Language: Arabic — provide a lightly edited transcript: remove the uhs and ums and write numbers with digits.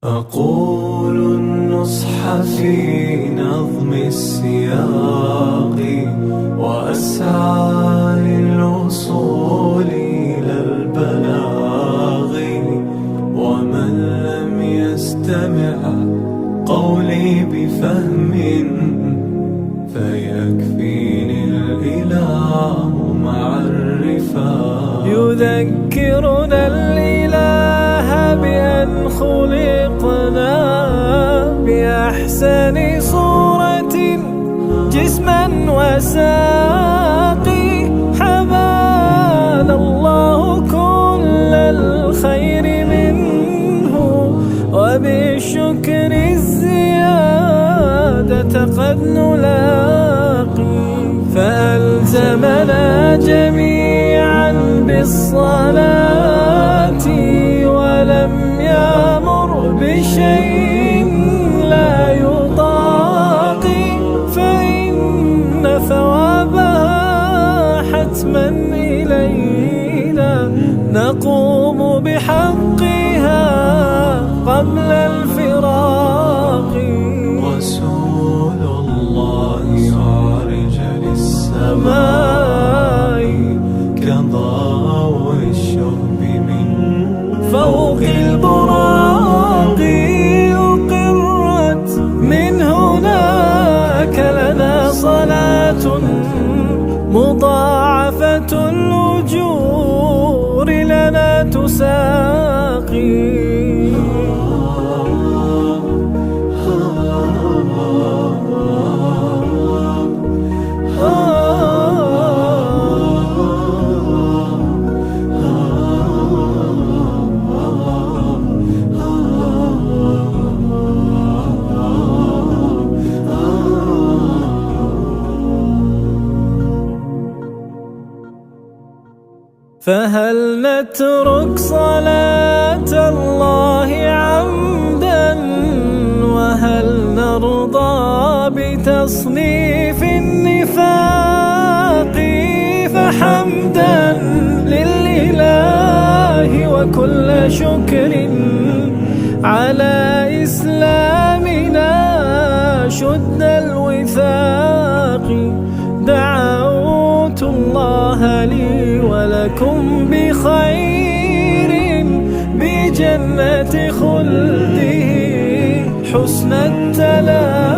أقول النصح في نظم السياق، وأسعى للوصول إلى البلاغ. ومن لم يستمع قولي بفهم، فيكفيني الإله مع الرفاق. يذكرنا الإله بأن خلقنا بأحسن صورة جسما وساقي. حبانا الله كل الخير منه، وبالشكر الزيادة قد نلاقي. فألزمنا جميعا بالصلاة، ولم يأمر بشيء لا يطاق. فإن ثوابها حتما إلينا، نقوم بحقها قبل الفراق. رسول الله عرج للسماء كضوء الشرب من فوق البراق. أقرت من هناك لنا صلاة مضاعفة الأجور لنا تساقي. فهل نترك صلاة الله عمدا؟ وهل نرضى بتصنيف النفاق؟ فحمدا للإله وكل شكر على إسلامنا شد الوثاق. دعوت الله لي ولكم بخير، بجنة خلده حسن التلاقي.